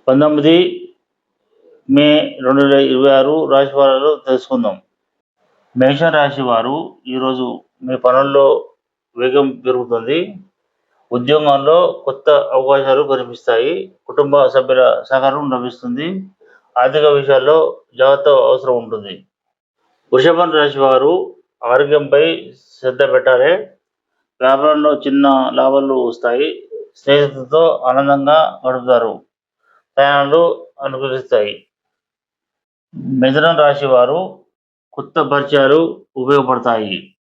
19 మే 2026 రాశి ఫలాలు తెలుసుకుందాం. మేషరాశి వారు ఈరోజు మీ పనుల్లో వేగం పెరుగుతుంది. ఉద్యోగంలో కొత్త అవకాశాలు కనిపిస్తాయి. కుటుంబ సభ్యుల సహకారం లభిస్తుంది. ఆర్థిక విషయాల్లో జాగ్రత్త అవసరం ఉంటుంది. వృషభం రాశి వారు ఆరోగ్యంపై శ్రద్ధ పెట్టాలి. వ్యాపారంలో చిన్న లాభాలు వస్తాయి. స్నేహితులతో ఆనందంగా గడుపుతారు. ప్రయాణాలు అనుకూలిస్తాయి. మిథునం రాశి వారు కొత్త పరిచయాలు ఉపయోగపడతాయి.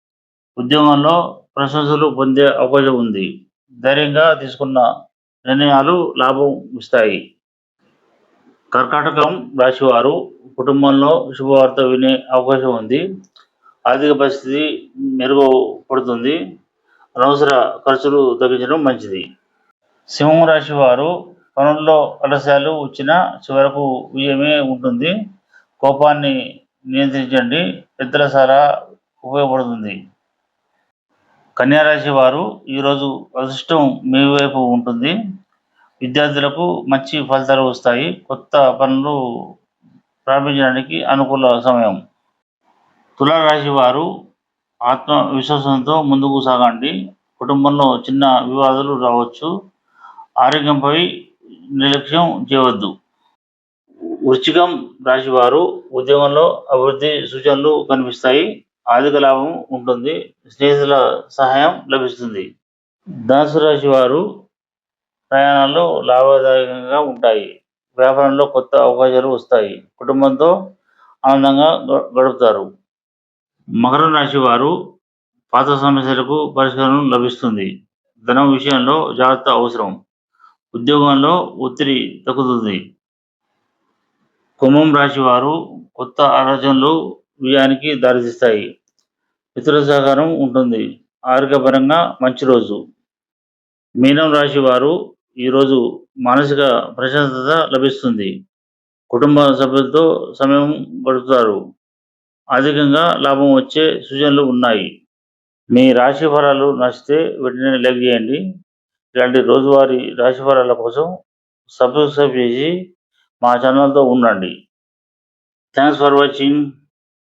ఉద్యోగంలో ప్రశంసలు పొందే అవకాశం ఉంది. ధైర్యంగా తీసుకున్న నిర్ణయాలు లాభం ఇస్తాయి. కర్కాటకం రాశి వారు కుటుంబంలో శుభవార్త వినే అవకాశం ఉంది. ఆర్థిక పరిస్థితి మెరుగుపడుతుంది. అనవసర ఖర్చులు తగ్గించడం మంచిది. సింహం రాశి వారు పనుల్లో ఆలస్యాలు వచ్చినా చివరకు విజయమే ఉంటుంది. కోపాన్ని నియంత్రించండి. పెద్దల సలహా ఉపయోగపడుతుంది. కన్యా రాశి వారు ఈరోజు అదృష్టం మీ వైపు ఉంటుంది. విద్యార్థులకు మంచి ఫలితాలు వస్తాయి. కొత్త పనులు ప్రారంభించడానికి అనుకూల సమయం. తులారాశి వారు ఆత్మవిశ్వాసంతో ముందుకు సాగండి. కుటుంబంలో చిన్న వివాదాలు రావచ్చు. ఆరోగ్యంపై నిర్లక్ష్యం చేయవద్దు. వృశ్చికం రాశి వారు ఉద్యోగంలో అభివృద్ధి సూచనలు కనిపిస్తాయి. ఆర్థిక లాభం ఉంటుంది. స్నేహితుల సహాయం లభిస్తుంది. ధనుసు రాశి వారు ప్రయాణాలు లాభదాయకంగా ఉంటాయి. వ్యాపారంలో కొత్త అవకాశాలు వస్తాయి. కుటుంబంతో ఆనందంగా గడుపుతారు. మకరం రాశి వారు పాత సమస్యలకు పరిష్కారం లభిస్తుంది. ధనం విషయంలో జాగ్రత్త అవసరం. ఉద్యోగంలో ఒత్తిడి తగ్గుతుంది. కుంభం రాశి వారు కొత్త ఆలోచనలు విజయానికి దారితీస్తాయి. మిత్రుల సహకారం ఉంటుంది. ఆరోగ్యపరంగా మంచి రోజు. మీనం రాశి వారు ఈరోజు మానసిక ప్రశాంతత లభిస్తుంది. కుటుంబ సభ్యులతో సమయం గడుపుతారు. ఆర్థికంగా లాభం వచ్చే సూచనలు ఉన్నాయి. మీ రాశి ఫలాలు నచ్చితే వెంటనే లైక్ చేయండి. ఇలాంటి రోజువారీ రాశి ఫలాల కోసం సబ్స్క్రైబ్ చేసి మా ఛానల్తో ఉండండి. Thanks for watching.